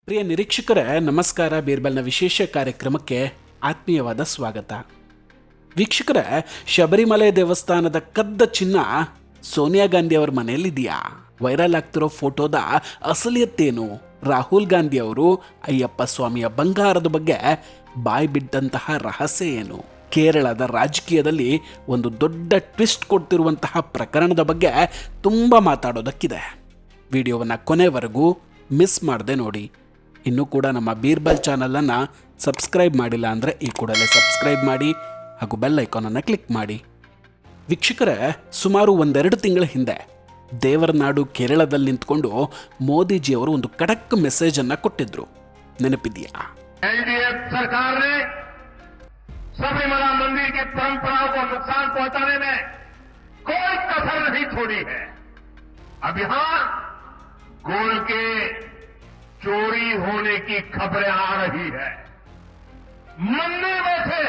ಪ್ರಿಯ ನಿರೀಕ್ಷಕರೇ, ನಮಸ್ಕಾರ. ಬೀರ್ಬಲ್ನ ವಿಶೇಷ ಕಾರ್ಯಕ್ರಮಕ್ಕೆ ಆತ್ಮೀಯವಾದ ಸ್ವಾಗತ. ವೀಕ್ಷಕರೇ, ಶಬರಿಮಲೆ ದೇವಸ್ಥಾನದ ಕದ್ದ ಚಿನ್ನ ಸೋನಿಯಾ ಗಾಂಧಿ ಅವರ ಮನೆಯಲ್ಲಿದೆಯಾ? ವೈರಲ್ ಆಗ್ತಿರೋ ಫೋಟೋದ ಅಸಲಿಯತ್ತೇನು? ರಾಹುಲ್ ಗಾಂಧಿ ಅವರು ಅಯ್ಯಪ್ಪ ಸ್ವಾಮಿಯ ಬಂಗಾರದ ಬಗ್ಗೆ ಬಾಯಿ ಬಿಟ್ಟಂತಹ ರಹಸ್ಯ ಏನು? ಕೇರಳದ ರಾಜಕೀಯದಲ್ಲಿ ಒಂದು ದೊಡ್ಡ ಟ್ವಿಸ್ಟ್ ಕೊಡ್ತಿರುವಂತಹ ಪ್ರಕರಣದ ಬಗ್ಗೆ ತುಂಬ ಮಾತಾಡೋದಕ್ಕಿದೆ. ವಿಡಿಯೋವನ್ನು ಕೊನೆವರೆಗೂ ಮಿಸ್ ಮಾಡದೆ ನೋಡಿ. ಇನ್ನೂ ಕೂಡ ನಮ್ಮ ಬೀರ್ಬಲ್ ಚಾನಲನ್ನು ಸಬ್ಸ್ಕ್ರೈಬ್ ಮಾಡಿಲ್ಲ ಅಂದರೆ ಈ ಕೂಡಲೇ ಸಬ್ಸ್ಕ್ರೈಬ್ ಮಾಡಿ ಹಾಗೂ ಬೆಲ್ ಐಕಾನನ್ನು ಕ್ಲಿಕ್ ಮಾಡಿ. ವೀಕ್ಷಕರೇ, ಸುಮಾರು 1-2 ತಿಂಗಳ ಹಿಂದೆ ದೇವರ ನಾಡು ಕೇರಳದಲ್ಲಿ ನಿಂತ್ಕೊಂಡು ಮೋದಿಜಿಯವರು ಒಂದು ಖಡಕ್ ಮೆಸೇಜನ್ನು ಕೊಟ್ಟಿದ್ರು. ನೆನಪಿದೆಯಾ? एनडीए सरकार ने सबरीमला मंदिर की परंपराओं को नुकसान पहुंचाने में कोई कसर नहीं छोड़ी है. अब यहां गोल्ड के चोरी होने की खबरें आ रही है. मंदिर में से,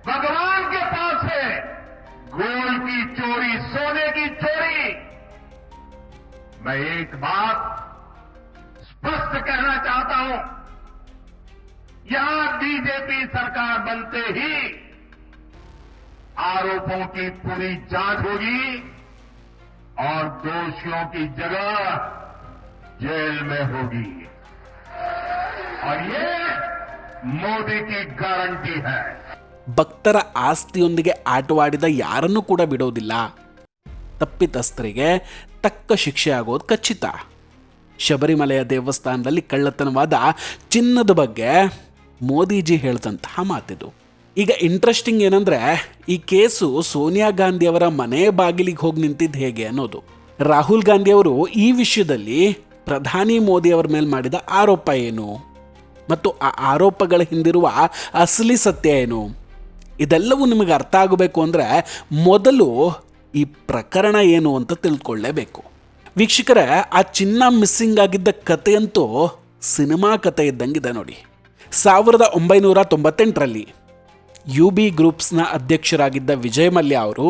भगवान के पास से गोल्ड की चोरी, सोने की चोरी. मैं एक बात स्पष्ट कहना चाहता हूं, यहां बीजेपी सरकार बनते ही आरोपों की पूरी जांच होगी और दोषियों की जगह जेल में होगी. और ये मोदी की गारंटी है. ಭಕ್ತರ ಆಸ್ತಿಯೊಂದಿಗೆ ಆಟವಾಡಿದ ಯಾರನ್ನೂ ಕೂಡ ಬಿಡೋದಿಲ್ಲ. ತಪ್ಪಿತಸ್ಥರಿಗೆ ತಕ್ಕ ಶಿಕ್ಷೆ ಆಗೋದು ಖಚಿತ. ಶಬರಿಮಲೆಯ ದೇವಸ್ಥಾನದಲ್ಲಿ ಕಳ್ಳತನವಾದ ಚಿನ್ನದ ಬಗ್ಗೆ ಮೋದಿಜಿ ಹೇಳಿದಂತಹ ಮಾತಿದು. ಈಗ ಇಂಟ್ರೆಸ್ಟಿಂಗ್ ಏನಂದ್ರೆ, ಈ ಕೇಸು ಸೋನಿಯಾ ಗಾಂಧಿ ಅವರ ಮನೆ ಬಾಗಿಲಿಗೆ ಹೋಗಿ ನಿಂತಿದ್ದು ಹೇಗೆ ಅನ್ನೋದು. ರಾಹುಲ್ ಗಾಂಧಿ ಅವರು ಈ ವಿಷಯದಲ್ಲಿ ಪ್ರಧಾನಿ ಮೋದಿ ಅವರ ಮೇಲೆ ಮಾಡಿದ ಆರೋಪ ಏನು ಮತ್ತು ಆ ಆರೋಪಗಳ ಹಿಂದಿರುವ ಅಸಲಿ ಸತ್ಯ ಏನು, ಇದೆಲ್ಲವೂ ನಿಮಗೆ ಅರ್ಥ ಆಗಬೇಕು ಅಂದರೆ ಮೊದಲು ಈ ಪ್ರಕರಣ ಏನು ಅಂತ ತಿಳ್ಕೊಳ್ಳೇಬೇಕು. ವೀಕ್ಷಕರೇ, ಆ ಚಿನ್ನ ಮಿಸ್ಸಿಂಗ್ ಆಗಿದ್ದ ಕಥೆಯಂತೂ ಸಿನಿಮಾ ಕಥೆ ಇದ್ದಂಗಿದೆ ನೋಡಿ. 1998ರಲ್ಲಿ UB ಗ್ರೂಪ್ಸ್ನ ಅಧ್ಯಕ್ಷರಾಗಿದ್ದ ವಿಜಯ್ ಮಲ್ಯ ಅವರು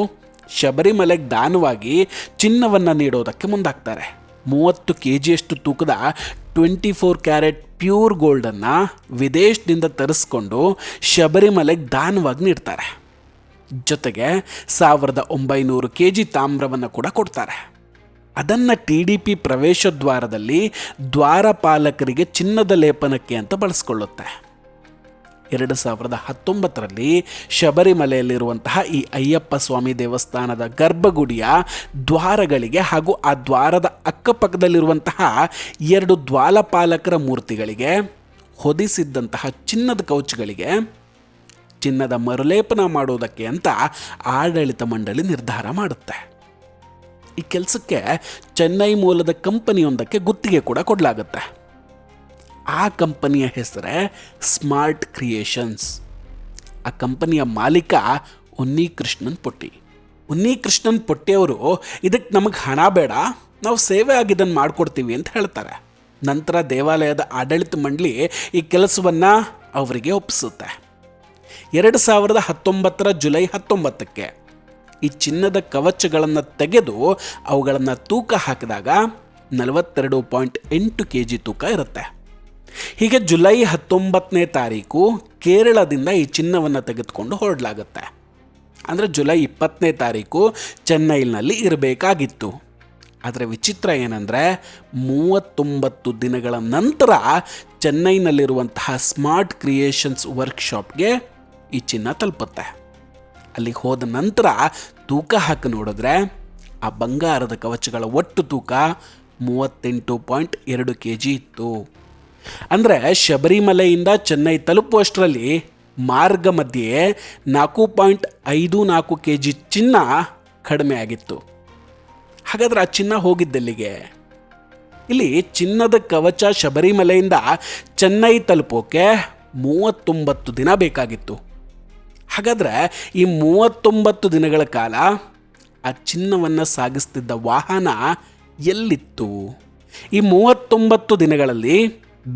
ಶಬರಿಮಲೆಗೆ ದಾನವಾಗಿ ಚಿನ್ನವನ್ನು ನೀಡೋದಕ್ಕೆ ಮುಂದಾಗ್ತಾರೆ. 30 kgಯಷ್ಟು ತೂಕದ 24 ಕ್ಯಾರೆಟ್ ಪ್ಯೂರ್ ಗೋಲ್ಡನ್ನು ವಿದೇಶದಿಂದ ತರಿಸ್ಕೊಂಡು ಶಬರಿಮಲೆಗೆ ದಾನವಾಗಿ ನೀಡ್ತಾರೆ. ಜೊತೆಗೆ 1900 kg ತಾಮ್ರವನ್ನು ಕೂಡ ಕೊಡ್ತಾರೆ. ಅದನ್ನು TDP ಪ್ರವೇಶ ದ್ವಾರದಲ್ಲಿ ದ್ವಾರಪಾಲಕರಿಗೆ ಚಿನ್ನದ ಲೇಪನಕ್ಕೆ ಅಂತ ಬಳಸ್ಕೊಳ್ಳುತ್ತೆ. 2019ರಲ್ಲಿ ಶಬರಿಮಲೆಯಲ್ಲಿರುವಂತಹ ಈ ಅಯ್ಯಪ್ಪ ಸ್ವಾಮಿ ದೇವಸ್ಥಾನದ ಗರ್ಭಗುಡಿಯ ದ್ವಾರಗಳಿಗೆ ಹಾಗೂ ಆ ದ್ವಾರದ ಅಕ್ಕಪಕ್ಕದಲ್ಲಿರುವಂತಹ 2 ದ್ವಾರಪಾಲಕರ ಮೂರ್ತಿಗಳಿಗೆ ಹೊದಿಸಿದ್ದಂತಹ ಚಿನ್ನದ ಕೌಚುಗಳಿಗೆ ಚಿನ್ನದ ಮರುಲೇಪನ ಮಾಡೋದಕ್ಕೆ ಅಂತ ಆಡಳಿತ ಮಂಡಳಿ ನಿರ್ಧಾರ ಮಾಡುತ್ತೆ. ಈ ಕೆಲಸಕ್ಕೆ ಚೆನ್ನೈ ಮೂಲದ ಕಂಪನಿಯೊಂದಕ್ಕೆ ಗುತ್ತಿಗೆ ಕೂಡ ಕೊಡಲಾಗುತ್ತೆ. ಆ ಕಂಪನಿಯ ಹೆಸರೇ ಸ್ಮಾರ್ಟ್ ಕ್ರಿಯೇಷನ್ಸ್. ಆ ಕಂಪನಿಯ ಮಾಲೀಕ ಉನ್ನಿಕೃಷ್ಣನ್ ಪೊಟ್ಟಿ. ಉನ್ನಿಕೃಷ್ಣನ್ ಪೊಟ್ಟಿಯವರು ಇದಕ್ಕೆ ನಮಗೆ ಹಣ ಬೇಡ, ನಾವು ಸೇವೆ ಆಗಿದ್ದನ್ನು ಮಾಡಿಕೊಡ್ತೀವಿ ಅಂತ ಹೇಳ್ತಾರೆ. ನಂತರ ದೇವಾಲಯದ ಆಡಳಿತ ಮಂಡಳಿ ಈ ಕೆಲಸವನ್ನು ಅವರಿಗೆ ಒಪ್ಪಿಸುತ್ತೆ. 2019 ಜುಲೈ 19ಕ್ಕೆ ಈ ಚಿನ್ನದ ಕವಚಗಳನ್ನು ತೆಗೆದು ಅವುಗಳನ್ನು ತೂಕ ಹಾಕಿದಾಗ 42.8 kg ತೂಕ ಇರುತ್ತೆ. ಹೀಗೆ ಜುಲೈ 19ನೇ ತಾರೀಕು ಕೇರಳದಿಂದ ಈ ಚಿನ್ನವನ್ನು ತೆಗೆದುಕೊಂಡು ಹೊರಡಲಾಗುತ್ತೆ. ಅಂದರೆ ಜುಲೈ 20ನೇ ತಾರೀಕು ಚೆನ್ನೈನಲ್ಲಿ ಇರಬೇಕಾಗಿತ್ತು. ಆದರೆ ವಿಚಿತ್ರ ಏನಂದರೆ 39 ದಿನಗಳ ನಂತರ ಚೆನ್ನೈನಲ್ಲಿರುವಂತಹ ಸ್ಮಾರ್ಟ್ ಕ್ರಿಯೇಷನ್ಸ್ ವರ್ಕ್ಶಾಪ್ಗೆ ಈ ಚಿನ್ನ ತಲುಪುತ್ತೆ. ಅಲ್ಲಿಗೆ ಹೋದ ನಂತರ ತೂಕ ಹಾಕಿ ನೋಡಿದ್ರೆ ಆ ಬಂಗಾರದ ಕವಚಗಳ ಒಟ್ಟು ತೂಕ 38.2 kg ಇತ್ತು. ಅಂದರೆ ಶಬರಿಮಲೆಯಿಂದ ಚೆನ್ನೈ ತಲುಪುವಷ್ಟರಲ್ಲಿ ಮಾರ್ಗ ಮಧ್ಯೆ 4.54 kg ಚಿನ್ನ ಕಡಿಮೆ ಆಗಿತ್ತು. ಹಾಗಾದ್ರೆ ಆ ಚಿನ್ನ ಹೋಗಿದ್ದೆಲ್ಲಿಗೆ? ಇಲ್ಲಿ ಚಿನ್ನದ ಕವಚ ಶಬರಿಮಲೆಯಿಂದ ಚೆನ್ನೈ ತಲುಪೋಕೆ 39 ದಿನ ಬೇಕಾಗಿತ್ತು. ಹಾಗಾದರೆ ಈ 39 ದಿನಗಳ ಕಾಲ ಆ ಚಿನ್ನವನ್ನು ಸಾಗಿಸ್ತಿದ್ದ ವಾಹನ ಎಲ್ಲಿತ್ತು? ಈ 39 ದಿನಗಳಲ್ಲಿ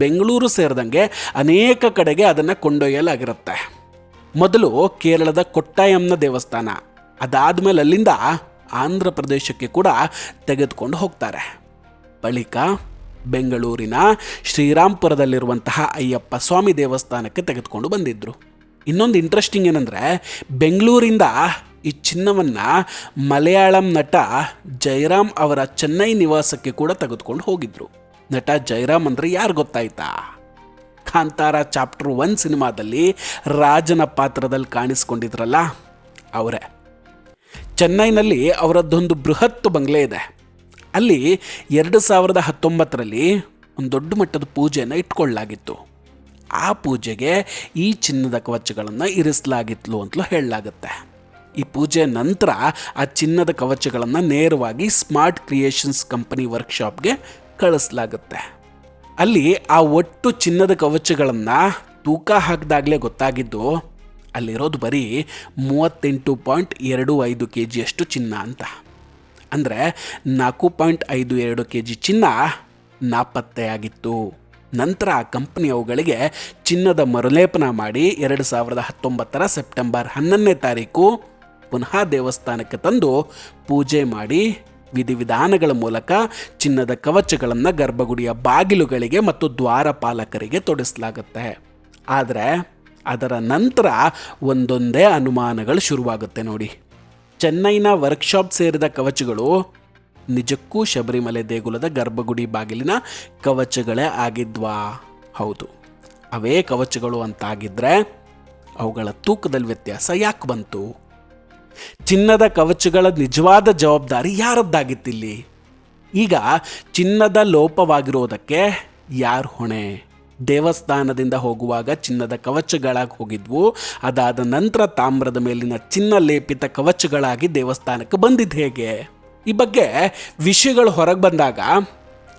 ಬೆಂಗಳೂರು ಸೇರಿದಂಗೆ ಅನೇಕ ಕಡೆಗೆ ಅದನ್ನು ಕೊಂಡೊಯ್ಯಲಾಗಿರುತ್ತೆ. ಮೊದಲು ಕೇರಳದ ಕೊಟ್ಟಾಯಂನ ದೇವಸ್ಥಾನ, ಅದಾದಮೇಲೆ ಅಲ್ಲಿಂದ ಆಂಧ್ರ ಪ್ರದೇಶಕ್ಕೆ ಕೂಡ ತೆಗೆದುಕೊಂಡು ಹೋಗ್ತಾರೆ. ಬಳಿಕ ಬೆಂಗಳೂರಿನ ಶ್ರೀರಾಂಪುರದಲ್ಲಿರುವಂತಹ ಅಯ್ಯಪ್ಪ ಸ್ವಾಮಿ ದೇವಸ್ಥಾನಕ್ಕೆ ತೆಗೆದುಕೊಂಡು ಬಂದಿದ್ದರು. ಇನ್ನೊಂದು ಇಂಟ್ರೆಸ್ಟಿಂಗ್ ಏನಂದರೆ, ಬೆಂಗಳೂರಿಂದ ಈ ಚಿನ್ನವನ್ನು ಮಲಯಾಳಂ ನಟ ಜಯರಾಮ್ ಅವರ ಚೆನ್ನೈ ನಿವಾಸಕ್ಕೆ ಕೂಡ ತೆಗೆದುಕೊಂಡು ಹೋಗಿದ್ರು. ನಟ ಜಯರಾಮ್ ಅಂದರೆ ಯಾರು ಗೊತ್ತಾಯ್ತಾ? ಕಾಂತಾರ ಚಾಪ್ಟರ್ 1 ಸಿನಿಮಾದಲ್ಲಿ ರಾಜನ ಪಾತ್ರದಲ್ಲಿ ಕಾಣಿಸ್ಕೊಂಡಿದ್ರಲ್ಲ ಅವರೇ. ಚೆನ್ನೈನಲ್ಲಿ ಅವರದ್ದೊಂದು ಬೃಹತ್ ಬಂಗ್ಲೆ ಇದೆ. ಅಲ್ಲಿ 2019ರಲ್ಲಿ ಒಂದು ದೊಡ್ಡ ಮಟ್ಟದ ಪೂಜೆಯನ್ನು ಇಟ್ಕೊಳ್ಳಲಾಗಿತ್ತು. ಆ ಪೂಜೆಗೆ ಈ ಚಿನ್ನದ ಕವಚಗಳನ್ನು ಇರಿಸಲಾಗಿತ್ತು ಅಂತಲೂ ಹೇಳಲಾಗುತ್ತೆ. ಈ ಪೂಜೆ ನಂತರ ಆ ಚಿನ್ನದ ಕವಚಗಳನ್ನು ನೇರವಾಗಿ ಸ್ಮಾರ್ಟ್ ಕ್ರಿಯೇಷನ್ಸ್ ಕಂಪನಿ ವರ್ಕ್ಶಾಪ್ಗೆ ಕಳಿಸಲಾಗುತ್ತೆ. ಅಲ್ಲಿ ಆ ಒಟ್ಟು ಚಿನ್ನದ ಕವಚಗಳನ್ನು ತೂಕ ಹಾಕಿದಾಗಲೇ ಗೊತ್ತಾಗಿದ್ದು ಅಲ್ಲಿರೋದು ಬರೀ 38.25 kg ಚಿನ್ನ ಅಂತ. ಅಂದರೆ 4.52 kg ಚಿನ್ನ ನಾಪತ್ತೆಯಾಗಿತ್ತು. ನಂತರ ಆ ಕಂಪನಿ ಅವುಗಳಿಗೆ ಚಿನ್ನದ ಮರುಲೇಪನ ಮಾಡಿ 2019 ಸೆಪ್ಟೆಂಬರ್ 11ನೇ ತಾರೀಕು ಪುನಃ ದೇವಸ್ಥಾನಕ್ಕೆ ತಂದು ಪೂಜೆ ಮಾಡಿ ವಿಧಿವಿಧಾನಗಳ ಮೂಲಕ ಚಿನ್ನದ ಕವಚಗಳನ್ನು ಗರ್ಭಗುಡಿಯ ಬಾಗಿಲುಗಳಿಗೆ ಮತ್ತು ದ್ವಾರಪಾಲಕರಿಗೆ ತೊಡಿಸಲಾಗುತ್ತೆ. ಆದರೆ ಅದರ ನಂತರ ಒಂದೊಂದೇ ಅನುಮಾನಗಳು ಶುರುವಾಗುತ್ತೆ ನೋಡಿ. ಚೆನ್ನೈನ ವರ್ಕ್ಶಾಪ್ ಸೇರಿದ ಕವಚಗಳು ನಿಜಕ್ಕೂ ಶಬರಿಮಲೆ ದೇಗುಲದ ಗರ್ಭಗುಡಿ ಬಾಗಿಲಿನ ಕವಚಗಳೇ ಆಗಿದ್ವಾ? ಹೌದು, ಅವೇ ಕವಚಗಳು ಅಂತಾಗಿದ್ದರೆ ಅವುಗಳ ತೂಕದಲ್ಲಿ ವ್ಯತ್ಯಾಸ ಯಾಕೆ ಬಂತು? ಚಿನ್ನದ ಕವಚಗಳ ನಿಜವಾದ ಜವಾಬ್ದಾರಿ ಯಾರದ್ದಾಗಿತ್ತಿಲ್ಲಿ? ಈಗ ಚಿನ್ನದ ಲೋಪವಾಗಿರೋದಕ್ಕೆ ಯಾರು ಹೊಣೆ? ದೇವಸ್ಥಾನದಿಂದ ಹೋಗುವಾಗ ಚಿನ್ನದ ಕವಚಗಳಾಗಿ ಹೋಗಿದ್ವು. ಅದಾದ ನಂತರ ತಾಮ್ರದ ಮೇಲಿನ ಚಿನ್ನ ಲೇಪಿತ ಕವಚಗಳಾಗಿ ದೇವಸ್ಥಾನಕ್ಕೆ ಬಂದಿದ್ದು ಹೇಗೆ? ಈ ಬಗ್ಗೆ ವಿಷಯಗಳು ಹೊರಗೆ ಬಂದಾಗ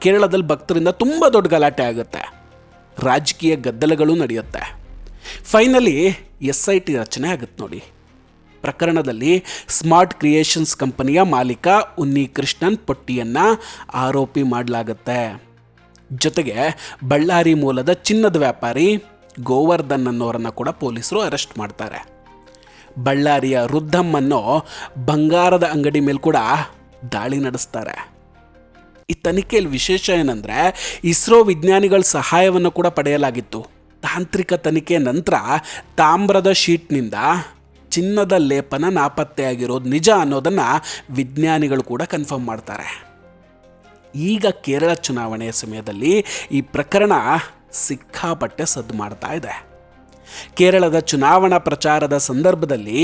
ಕೇರಳದಲ್ಲಿ ಭಕ್ತರಿಂದ ತುಂಬ ದೊಡ್ಡ ಗಲಾಟೆ ಆಗುತ್ತೆ. ರಾಜಕೀಯ ಗದ್ದಲಗಳು ನಡೆಯುತ್ತೆ. ಫೈನಲಿ SIT ರಚನೆ ಆಗುತ್ತೆ ನೋಡಿ. ಪ್ರಕರಣದಲ್ಲಿ ಸ್ಮಾರ್ಟ್ ಕ್ರಿಯೇಷನ್ಸ್ ಕಂಪನಿಯ ಮಾಲೀಕ ಉನ್ನಿಕೃಷ್ಣನ್ ಪೊಟ್ಟಿಯನ್ನು ಆರೋಪಿ ಮಾಡಲಾಗುತ್ತೆ. ಜೊತೆಗೆ ಬಳ್ಳಾರಿ ಮೂಲದ ಚಿನ್ನದ ವ್ಯಾಪಾರಿ ಗೋವರ್ಧನ್ ಅನ್ನೋರನ್ನು ಕೂಡ ಪೊಲೀಸರು ಅರೆಸ್ಟ್ ಮಾಡ್ತಾರೆ. ಬಳ್ಳಾರಿಯ ರುದ್ಧಮ್ ಅನ್ನೋ ಬಂಗಾರದ ಅಂಗಡಿ ಮೇಲೆ ಕೂಡ ದಾಳಿ ನಡೆಸ್ತಾರೆ. ಈ ತನಿಖೆಯಲ್ಲಿ ವಿಶೇಷ ಏನಂದರೆ, ಇಸ್ರೋ ವಿಜ್ಞಾನಿಗಳ ಸಹಾಯವನ್ನು ಕೂಡ ಪಡೆಯಲಾಗಿತ್ತು. ತಾಂತ್ರಿಕ ತನಿಖೆ ನಂತರ ತಾಮ್ರದ ಶೀಟ್ನಿಂದ ಚಿನ್ನದ ಲೇಪನ ನಾಪತ್ತೆಯಾಗಿರೋದು ನಿಜ ಅನ್ನೋದನ್ನು ವಿಜ್ಞಾನಿಗಳು ಕೂಡ ಕನ್ಫರ್ಮ್ ಮಾಡ್ತಾರೆ. ಈಗ ಕೇರಳ ಚುನಾವಣೆಯ ಸಮಯದಲ್ಲಿ ಈ ಪ್ರಕರಣ ಸಿಕ್ಕಾಪಟ್ಟೆ ಸದ್ದು ಮಾಡ್ತಾ ಇದೆ. ಕೇರಳದ ಚುನಾವಣಾ ಪ್ರಚಾರದ ಸಂದರ್ಭದಲ್ಲಿ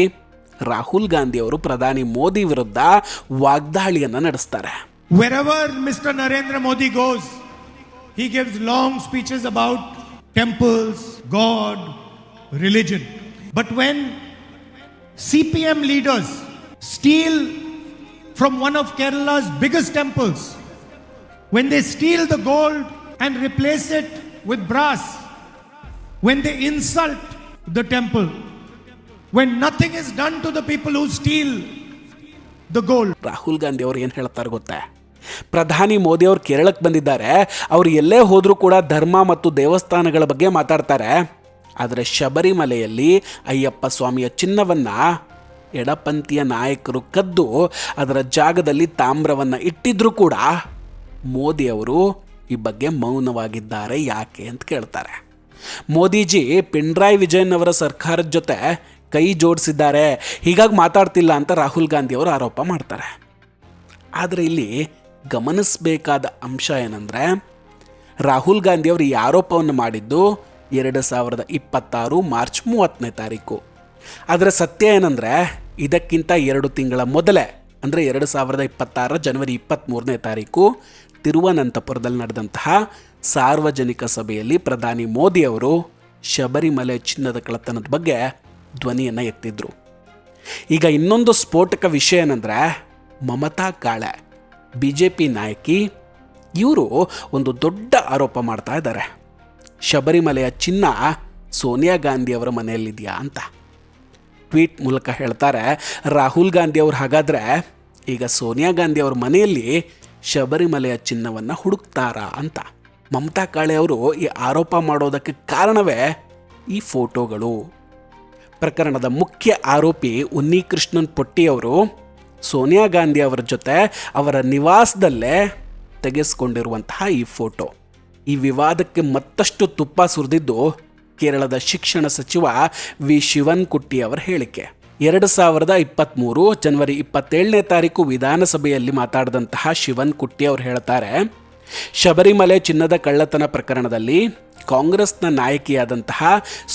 ರಾಹುಲ್ ಗಾಂಧಿ ಅವರು ಪ್ರಧಾನಿ ಮೋದಿ ವಿರುದ್ಧ ವಾಗ್ದಾಳಿಯನ್ನು ನಡೆಸ್ತಾರೆ. Wherever Mr. Narendra Modi goes, he gives long speeches about temples, God, religion. But when CPM leaders steal from one of Kerala's biggest temples, when they steal the gold and replace it with brass, when they insult the temple, when nothing is done to the people who steal the gold. Rahul Gandhi ಅವರು ಏನು ಹೇಳ್ತಾರೆ ಗೊತ್ತಾ? ಪ್ರಧಾನಿ ಮೋದಿ ಅವರು ಕೇರಳಕ್ಕೆ ಬಂದಿದ್ದಾರೆ. ಅವರು ಎಲ್ಲೇ ಹೋದರೂ ಕೂಡ ಧರ್ಮ ಮತ್ತು ದೇವಸ್ಥಾನಗಳ ಬಗ್ಗೆ ಮಾತಾಡ್ತಾರೆ. ಆದರೆ ಶಬರಿಮಲೆಯಲ್ಲಿ ಅಯ್ಯಪ್ಪ ಸ್ವಾಮಿಯ ಚಿನ್ನವನ್ನು ಎಡಪಂಥೀಯ ನಾಯಕರು ಕದ್ದು ಅದರ ಜಾಗದಲ್ಲಿ ತಾಮ್ರವನ್ನು ಇಟ್ಟಿದ್ರೂ ಕೂಡ ಮೋದಿಯವರು ಈ ಬಗ್ಗೆ ಮೌನವಾಗಿದ್ದಾರೆ. ಯಾಕೆ ಅಂತ ಕೇಳ್ತಾರೆ. ಮೋದಿಜಿ ಪಿಣರಾಯಿ ವಿಜಯನ್ ಅವರ ಸರ್ಕಾರದ ಜೊತೆ ಕೈ ಜೋಡಿಸಿದ್ದಾರೆ, ಹೀಗಾಗಿ ಮಾತಾಡ್ತಿಲ್ಲ ಅಂತ ರಾಹುಲ್ ಗಾಂಧಿ ಅವರು ಆರೋಪ ಮಾಡ್ತಾರೆ. ಆದರೆ ಇಲ್ಲಿ ಗಮನಿಸಬೇಕಾದ ಅಂಶ ಏನಂದರೆ, ರಾಹುಲ್ ಗಾಂಧಿ ಅವರು ಈ ಆರೋಪವನ್ನು ಮಾಡಿದ್ದು 2026 ಮಾರ್ಚ್ 30ನೇ ತಾರೀಕು. ಆದರೆ ಸತ್ಯ ಏನಂದರೆ, ಇದಕ್ಕಿಂತ 2 ತಿಂಗಳ ಮೊದಲೇ ಅಂದರೆ 2026 ಜನವರಿ 23ನೇ ತಾರೀಕು ತಿರುವನಂತಪುರದಲ್ಲಿ ನಡೆದಂತಹ ಸಾರ್ವಜನಿಕ ಸಭೆಯಲ್ಲಿ ಪ್ರಧಾನಿ ಮೋದಿ ಅವರು ಶಬರಿಮಲೆ ಚಿನ್ನದ ಕಳ್ಳತನದ ಬಗ್ಗೆ ಧ್ವನಿಯನ್ನು ಎತ್ತಿದ್ರು. ಈಗ ಇನ್ನೊಂದು ಸ್ಫೋಟಕ ವಿಷಯ ಏನಂದರೆ, ಮಮತಾ ಕಾಳೆ BJP ನಾಯಕಿ, ಇವರು ಒಂದು ದೊಡ್ಡ ಆರೋಪ ಮಾಡ್ತಾ ಇದ್ದಾರೆ. ಶಬರಿಮಲೆಯ ಚಿನ್ನ ಸೋನಿಯಾ ಗಾಂಧಿ ಅವರ ಮನೆಯಲ್ಲಿದೆಯಾ ಅಂತ ಟ್ವೀಟ್ ಮೂಲಕ ಹೇಳ್ತಾರೆ. ರಾಹುಲ್ ಗಾಂಧಿ ಅವರು ಹಾಗಾದರೆ ಈಗ ಸೋನಿಯಾ ಗಾಂಧಿ ಅವ್ರ ಮನೆಯಲ್ಲಿ ಶಬರಿಮಲೆಯ ಚಿನ್ನವನ್ನು ಹುಡುಕ್ತಾರಾ ಅಂತ. ಮಮತಾ ಕಾಳೆ ಅವರು ಈ ಆರೋಪ ಮಾಡೋದಕ್ಕೆ ಕಾರಣವೇ ಈ ಫೋಟೋಗಳು. ಪ್ರಕರಣದ ಮುಖ್ಯ ಆರೋಪಿ ಉನ್ನಿಕೃಷ್ಣನ್ ಪೊಟ್ಟಿಯವರು ಸೋನಿಯಾ ಗಾಂಧಿ ಅವರ ಜೊತೆ ಅವರ ನಿವಾಸದಲ್ಲೇ ತೆಗೆಸ್ಕೊಂಡಿರುವಂತಹ ಈ ಫೋಟೋ. ಈ ವಿವಾದಕ್ಕೆ ಮತ್ತಷ್ಟು ತುಪ್ಪ ಸುರಿದಿದ್ದು ಕೇರಳದ ಶಿಕ್ಷಣ ಸಚಿವ ವಿ ಶಿವನ್ಕುಟ್ಟಿ ಅವರ ಹೇಳಿಕೆ. 2023 ಜನವರಿ 27ನೇ ತಾರೀಕು ವಿಧಾನಸಭೆಯಲ್ಲಿ ಮಾತಾಡಿದಂತಹ ಶಿವನ್ಕುಟ್ಟಿ ಅವರು ಹೇಳ್ತಾರೆ, ಶಬರಿಮಲೆ ಚಿನ್ನದ ಕಳ್ಳತನ ಪ್ರಕರಣದಲ್ಲಿ ಕಾಂಗ್ರೆಸ್ನ ನಾಯಕಿಯಾದಂತಹ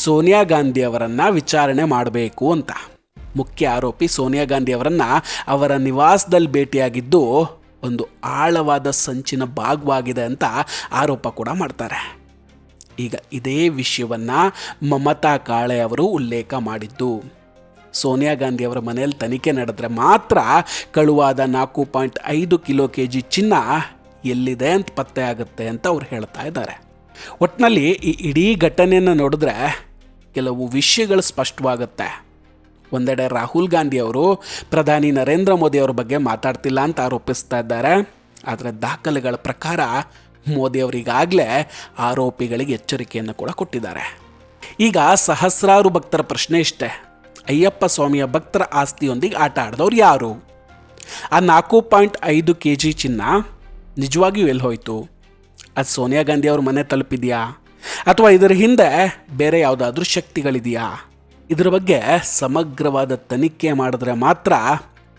ಸೋನಿಯಾ ಗಾಂಧಿ ಅವರನ್ನು ವಿಚಾರಣೆ ಮಾಡಬೇಕು ಅಂತ. ಮುಖ್ಯ ಆರೋಪಿ ಸೋನಿಯಾ ಗಾಂಧಿ ಅವರನ್ನು ಅವರ ನಿವಾಸದಲ್ಲಿ ಭೇಟಿಯಾಗಿದ್ದು ಒಂದು ಆಳವಾದ ಸಂಚಿನ ಭಾಗವಾಗಿದೆ ಅಂತ ಆರೋಪ ಕೂಡ ಮಾಡ್ತಾರೆ. ಈಗ ಇದೇ ವಿಷಯವನ್ನು ಮಮತಾ ಕಾಳೆ ಅವರು ಉಲ್ಲೇಖ ಮಾಡಿದ್ದು. ಸೋನಿಯಾ ಗಾಂಧಿ ಅವರ ಮನೆಯಲ್ಲಿ ತನಿಖೆ ನಡೆದ್ರೆ ಮಾತ್ರ ಕಳುವಾದ 4.5 ಕಿಲೋ KG ಚಿನ್ನ ಎಲ್ಲಿದೆ ಅಂತ ಪತ್ತೆ ಆಗುತ್ತೆ ಅಂತ ಅವ್ರು ಹೇಳ್ತಾ ಇದ್ದಾರೆ. ಒಟ್ಟಿನಲ್ಲಿ ಈ ಇಡೀ ಘಟನೆಯನ್ನು ನೋಡಿದ್ರೆ ಕೆಲವು ವಿಷಯಗಳು ಸ್ಪಷ್ಟವಾಗುತ್ತೆ. ಒಂದೆಡೆ ರಾಹುಲ್ ಗಾಂಧಿ ಅವರು ಪ್ರಧಾನಿ ನರೇಂದ್ರ ಮೋದಿ ಅವರ ಬಗ್ಗೆ ಮಾತಾಡ್ತಿಲ್ಲ ಅಂತ ಆರೋಪಿಸ್ತಾ ಇದ್ದಾರೆ. ಆದರೆ ದಾಖಲೆಗಳ ಪ್ರಕಾರ ಮೋದಿ ಅವರಿಗಾಗಲೇ ಆರೋಪಿಗಳಿಗೆ ಎಚ್ಚರಿಕೆಯನ್ನು ಕೂಡ ಕೊಟ್ಟಿದ್ದಾರೆ. ಈಗ ಸಹಸ್ರಾರು ಭಕ್ತರ ಪ್ರಶ್ನೆ ಇಷ್ಟೇ, ಅಯ್ಯಪ್ಪ ಸ್ವಾಮಿಯ ಭಕ್ತರ ಆಸ್ತಿಯೊಂದಿಗೆ ಆಟ ಆಡಿದವ್ರು ಯಾರು? ಆ 4.5 KG ಚಿನ್ನ ನಿಜವಾಗಿಯೂ ಎಲ್ಲಿ ಹೋಯಿತು? ಅದು ಸೋನಿಯಾ ಗಾಂಧಿ ಅವ್ರ ಮನೆ ತಲುಪಿದೆಯಾ ಅಥವಾ ಇದರ ಹಿಂದೆ ಬೇರೆ ಯಾವುದಾದ್ರೂ ಶಕ್ತಿಗಳಿದೆಯಾ? ಇದರ ಬಗ್ಗೆ ಸಮಗ್ರವಾದ ತನಿಖೆ ಮಾಡಿದ್ರೆ ಮಾತ್ರ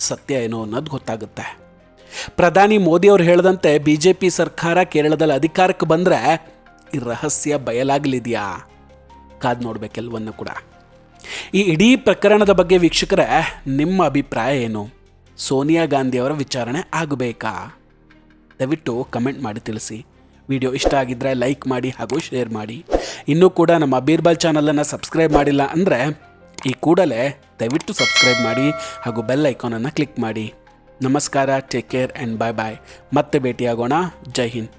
ಸತ್ಯ ಏನು ಅನ್ನೋದು ಗೊತ್ತಾಗುತ್ತೆ. ಪ್ರಧಾನಿ ಮೋದಿ ಅವರು ಹೇಳಿದಂತೆ BJP ಸರ್ಕಾರ ಕೇರಳದಲ್ಲಿ ಅಧಿಕಾರಕ್ಕೆ ಬಂದರೆ ಈ ರಹಸ್ಯ ಬಯಲಾಗಲಿದೆಯಾ? ಕಾದು ನೋಡಬೇಕೆಲ್ಲವನ್ನು ಕೂಡ. ಈ ಇಡೀ ಪ್ರಕರಣದ ಬಗ್ಗೆ ವೀಕ್ಷಕರೇ ನಿಮ್ಮ ಅಭಿಪ್ರಾಯ ಏನು? ಸೋನಿಯಾ ಗಾಂಧಿ ಅವರ ವಿಚಾರಣೆ ಆಗಬೇಕಾ? ದಯವಿಟ್ಟು ಕಮೆಂಟ್ ಮಾಡಿ ತಿಳಿಸಿ. ವಿಡಿಯೋ ಇಷ್ಟ ಆಗಿದ್ದರೆ ಲೈಕ್ ಮಾಡಿ ಹಾಗೂ ಶೇರ್ ಮಾಡಿ. ಇನ್ನೂ ಕೂಡ ನಮ್ಮ ಬೀರ್ಬಲ್ ಚಾನಲನ್ನು ಸಬ್ಸ್ಕ್ರೈಬ್ ಮಾಡಿಲ್ಲ ಅಂದರೆ ಈ ಕೂಡಲೇ ದಯವಿಟ್ಟು ಸಬ್ಸ್ಕ್ರೈಬ್ ಮಾಡಿ ಹಾಗೂ ಬೆಲ್ ಐಕಾನನ್ನು ಕ್ಲಿಕ್ ಮಾಡಿ. ನಮಸ್ಕಾರ, ಟೇಕ್ ಕೇರ್ ಆ್ಯಂಡ್ ಬಾಯ್ ಬಾಯ್. ಮತ್ತೆ ಭೇಟಿಯಾಗೋಣ. ಜೈ ಹಿಂದ್.